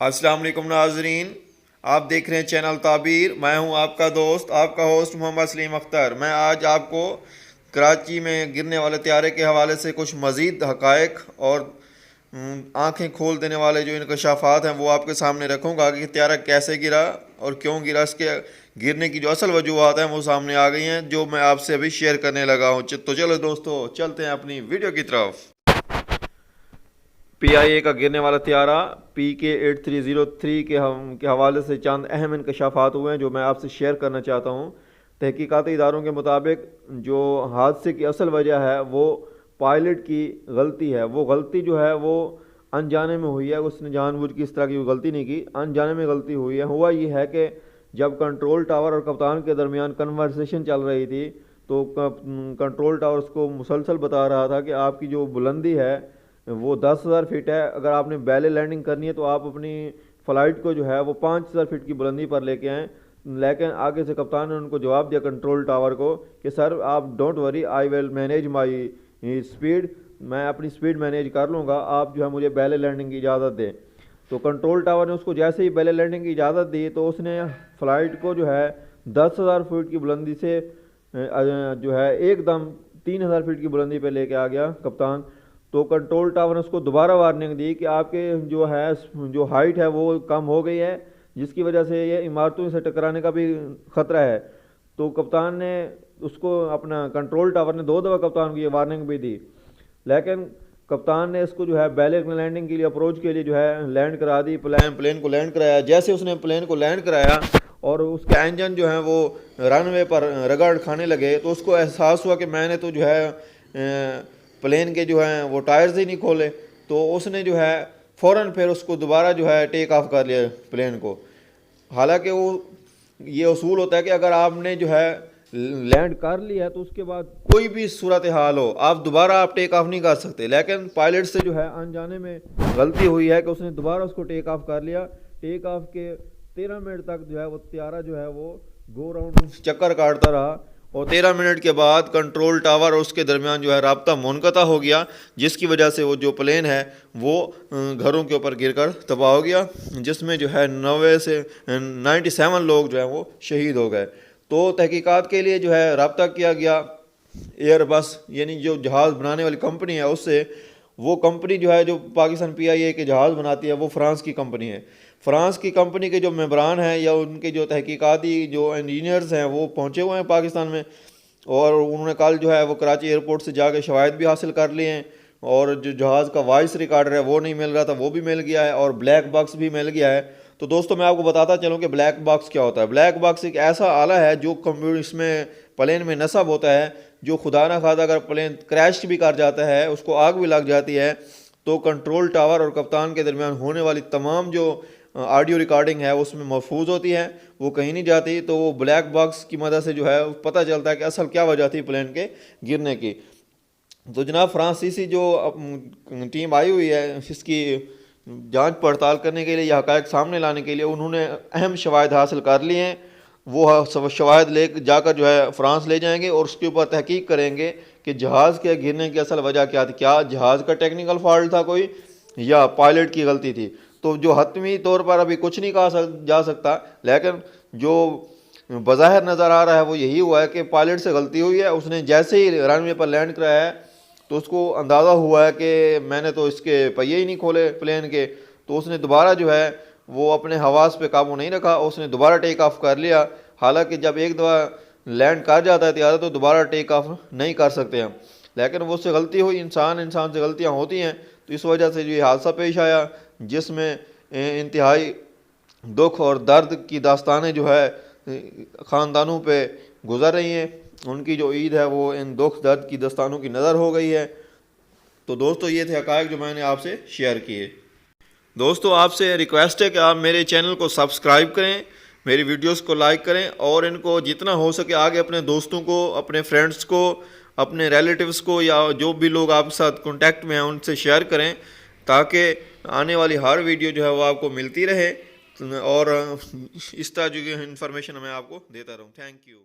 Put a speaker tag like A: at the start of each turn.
A: अस्सलाम वालेकुम नाजरीन, आप देख रहे हैं चैनल ताबीर। मैं हूं आपका दोस्त, आपका होस्ट मोहम्मद सलीम अख्तर। मैं आज आपको कराची में गिरने वाले त्यारे के हवाले से कुछ मज़ीद हक़ाइक़ और आंखें खोल देने वाले जो इंकशाफात हैं वो आपके सामने रखूँगा कि त्यारा कैसे गिरा और क्यों गिरा। इसके गिरने की जो असल वजूहत हैं वो सामने आ गई हैं, जो मैं आपसे अभी शेयर करने लगा हूँ। तो चलो दोस्तों, चलते हैं अपनी वीडियो की तरफ। PIA का गिरने वाला त्यारा PK8303 के हवाले से चंद अहम इंकशाफात हुए हैं जो मैं आपसे शेयर करना चाहता हूँ। तहकीकाती इदारों के मुताबिक जो हादसे की असल वजह है वो पायलट की गलती है। वो गलती जो है वो अनजाने में हुई है, उसने जानबूझ के इस तरह की गलती नहीं की, अनजाने में गलती हुई है। हुआ ये है कि जब कंट्रोल टावर और कप्तान के दरमियान कन्वर्सेशन चल रही थी तो कंट्रोल टावर उसको मुसलसल बता रहा था कि आपकी जो बुलंदी है वो 10,000 फीट है। अगर आपने बैले लैंडिंग करनी है तो आप अपनी फ़्लाइट को जो है वो 5,000 फीट की बुलंदी पर लेके आएँ। लेकिन आगे से कप्तान ने उनको जवाब दिया कंट्रोल टावर को कि सर आप don't worry, I will manage my speed, मैं अपनी स्पीड मैनेज कर लूँगा, आप जो है मुझे बैले लैंडिंग की इजाज़त दें। तो कंट्रोल टावर ने उसको जैसे ही बैले लैंडिंग की इजाज़त दी तो उसने फ़्लाइट को जो है 10,000 फीट की बुलंदी से जो है एकदम 3,000 फीट की बुलंदी पे लेके आ गया कप्तान। तो कंट्रोल टावर ने उसको दोबारा वार्निंग दी कि आपके जो हाइट है वो कम हो गई है, जिसकी वजह से ये इमारतों से टकराने का भी ख़तरा है। तो कप्तान ने उसको अपना कंट्रोल टावर ने 2 दफ़ा कप्तान को ये वार्निंग भी दी, लेकिन कप्तान ने इसको जो है बैले लैंडिंग के लिए अप्रोच के लिए जो है लैंड करा दी, प्लेन को लैंड कराया। जैसे उसने प्लेन को लैंड कराया और उसके इंजन जो है वो रनवे पर रगड़ खाने लगे तो उसको एहसास हुआ कि मैंने तो जो है प्लेन के जो हैं वो टायर्स ही नहीं खोले। तो उसने जो है फ़ौरन फिर उसको दोबारा जो है टेक ऑफ कर लिया प्लेन को। हालांकि वो ये उसूल होता है कि अगर आपने जो है लैंड कर लिया है तो उसके बाद कोई भी सूरत हाल हो आप दोबारा आप टेक ऑफ नहीं कर सकते, लेकिन पायलट से जो है अनजाने में गलती हुई है कि उसने दोबारा उसको टेक ऑफ कर लिया। टेक ऑफ के 13 मिनट तक जो है वो त्यारा जो है वो गो राउंड चक्कर काटता रहा और 13 मिनट के बाद कंट्रोल टावर और उसके दरमियान जो है राब्ता मुनक़ता हो गया, जिसकी वजह से वो जो प्लेन है वो घरों के ऊपर गिरकर तबाह हो गया, जिसमें जो है 90 से 97 लोग जो हैं वो शहीद हो गए। तो तहकीकात के लिए जो है राब्ता किया गया एयरबस यानी जो जहाज़ बनाने वाली कंपनी है उससे। वो कंपनी जो है जो पाकिस्तान PIA के जहाज़ बनाती है वो फ़्रांस की कंपनी है। फ़्रांस की कंपनी के जो मेंबरान हैं या उनके जो तहकीकाती जो इंजीनियर्स हैं वो पहुँचे हुए हैं पाकिस्तान में, और उन्होंने कल जो है वो कराची एयरपोर्ट से जाके शवाहिद भी हासिल कर लिए हैं। और जो जहाज़ का वॉइस रिकॉर्डर है वो नहीं मिल रहा था, वो भी मिल गया है, और ब्लैक बॉक्स भी मिल गया है। तो दोस्तों मैं आपको बताता चलूँ कि ब्लैक बॉक्स क्या होता है। ब्लैक बॉक्स एक ऐसा आला है जो कंप्यूटर इसमें प्लेन में नस्ब होता है, जो खुदा ना खादा अगर प्लेन क्रैश भी कर जाता है, उसको आग भी लग जाती है, तो कंट्रोल टावर और कप्तान के दरमियान होने वाली तमाम जो ऑडियो रिकॉर्डिंग है उसमें महफूज होती है, वो कहीं नहीं जाती। तो वो ब्लैक बॉक्स की मदद से जो है पता चलता है कि असल क्या वजह थी प्लेन के गिरने की। तो जनाब फ्रांसीसी जो टीम आई हुई है इसकी जांच पड़ताल करने के लिए या हक़ाइक़ सामने लाने के लिए उन्होंने अहम शवाहिद हासिल कर लिए हैं। वो शवाहिद ले जाकर जो है फ़्रांस ले जाएंगे और उसके ऊपर तहकीक करेंगे कि जहाज़ के गिरने की असल वजह क्या थी, क्या जहाज़ का टेक्निकल फॉल्ट था कोई या पायलट की गलती थी। तो जो हतमी तौर पर अभी कुछ नहीं कहा जा सकता, लेकिन जो बज़ाहिर नज़र आ रहा है वो यही हुआ है कि पायलट से गलती हुई है। उसने जैसे ही रनवे पर लैंड कराया है तो उसको अंदाज़ा हुआ है कि मैंने तो इसके पहिए ही नहीं खोले प्लेन के, तो उसने दोबारा जो है वो अपने हवास पे काबू नहीं रखा, उसने दोबारा टेक ऑफ कर लिया। हालांकि जब एक दफ़ा लैंड कर जाता है त्यारा तो दोबारा टेक ऑफ नहीं कर सकते हम, लेकिन वो उससे गलती हुई। इंसान से गलतियाँ होती हैं, तो इस वजह से जो ये हादसा पेश आया जिसमें इंतहाई दुख और दर्द की दास्तानें जो है ख़ानदानों पे गुज़र रही हैं। उनकी जो ईद है वो इन दुख दर्द की दास्तानों की नज़र हो गई है। तो दोस्तों ये थे हक़ाइक़ जो मैंने आपसे शेयर किए। दोस्तों आपसे रिक्वेस्ट है कि आप मेरे चैनल को सब्सक्राइब करें, मेरी वीडियोस को लाइक करें और इनको जितना हो सके आगे अपने दोस्तों को, अपने फ्रेंड्स को, अपने रिलेटिव्स को या जो भी लोग आपके साथ कांटेक्ट में हैं उनसे शेयर करें, ताकि आने वाली हर वीडियो जो है वो आपको मिलती रहे और इस तरह जो इन्फॉर्मेशन मैं आपको देता रहूँ। Thank you.